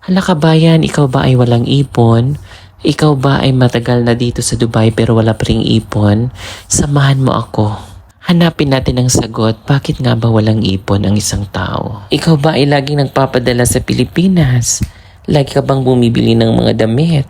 Hala kabayan, ikaw ba ay walang ipon? Ikaw ba ay matagal na dito sa Dubai pero wala pa ring ipon? Samahan mo ako. Hanapin natin ang sagot, bakit nga ba walang ipon ang isang tao? Ikaw ba ay laging nagpapadala sa Pilipinas? Lagi ka bang bumibili ng mga damit?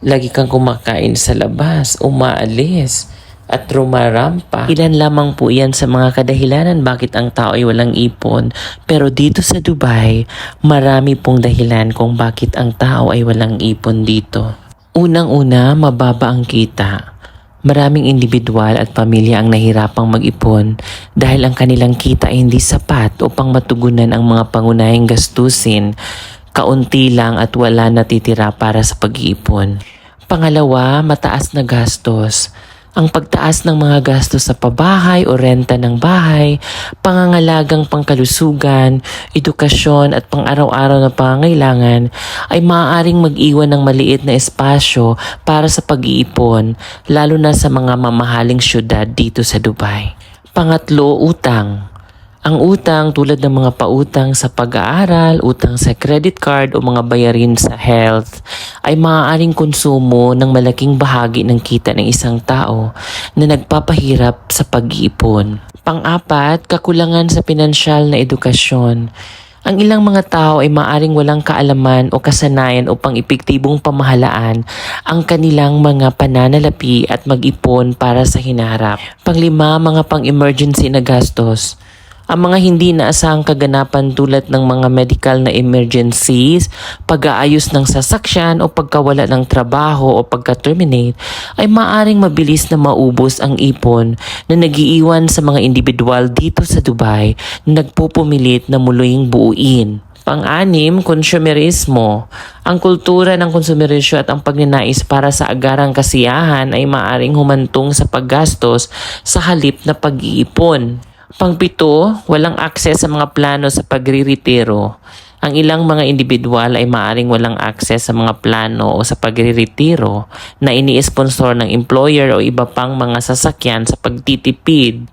Lagi kang kumakain sa labas, umaalis, at rumarampa? Ilan lamang po yan sa mga kadahilanan bakit ang tao ay walang ipon. Pero dito sa Dubai, marami pong dahilan kung bakit ang tao ay walang ipon dito. Unang-una, mababa ang kita. Maraming individual at pamilya ang nahirapang mag-ipon dahil ang kanilang kita ay hindi sapat upang matugunan ang mga pangunahing gastusin. Kaunti lang at wala natitira para sa pag-iipon. Pangalawa, mataas na gastos. Ang pagtaas ng mga gastos sa pabahay o renta ng bahay, pangangalagang pangkalusugan, edukasyon at pang-araw-araw na pangangailangan ay maaaring mag-iwan ng maliit na espasyo para sa pag-iipon, lalo na sa mga mamahaling syudad dito sa Dubai. Pangatlo, utang. Ang utang tulad ng mga pautang sa pag-aaral, utang sa credit card o mga bayarin sa health ay maaaring konsumo ng malaking bahagi ng kita ng isang tao na nagpapahirap sa pag-iipon. Pang-apat, kakulangan sa pinansyal na edukasyon. Ang ilang mga tao ay maaaring walang kaalaman o kasanayan upang epektibong pamahalaan ang kanilang mga pananalapi at mag-ipon para sa hinaharap. Panglima, mga pang-emergency na gastos. Ang mga hindi naasahang kaganapan tulad ng mga medical na emergencies, pag-aayos ng sasakyan o pagkawala ng trabaho o pagka-terminate ay maaring mabilis na maubos ang ipon na nagiiwan sa mga individual dito sa Dubai na nagpupumilit na muling buuin. Pang-anim, konsumerismo. Ang kultura ng konsumerisyo at ang pagninais para sa agarang kasiyahan ay maaring humantong sa paggastos sa halip na pag-iipon. Pangpito, walang akses sa mga plano sa pagriritiro. Ang ilang mga individual ay maaring walang akses sa mga plano o sa pagriritiro na ini-sponsor ng employer o iba pang mga sasakyan sa pagtitipid.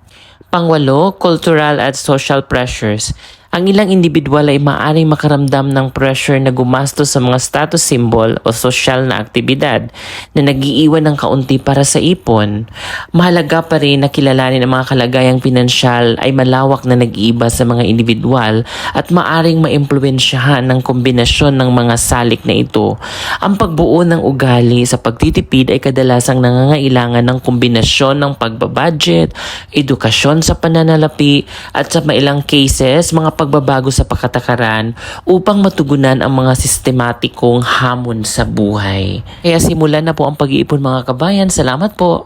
Pangwalo, cultural at social pressures. Ang ilang individual ay maaaring makaramdam ng pressure na gumastos sa mga status symbol o social na aktibidad na nag-iiwan ng kaunti para sa ipon. Mahalaga pa rin na kilalanin ang mga kalagayang pinansyal ay malawak na nag-iiba sa mga individual at maaaring maimpluwensyahan ng kombinasyon ng mga salik na ito. Ang pagbuo ng ugali sa pagtitipid ay kadalasang nangangailangan ng kombinasyon ng pagbabudget, edukasyon sa pananalapi at sa mailang cases, mga pagbabago sa pakatakaran upang matugunan ang mga sistematikong hamon sa buhay. Kaya simulan na po ang pag-iipon mga kabayan. Salamat po!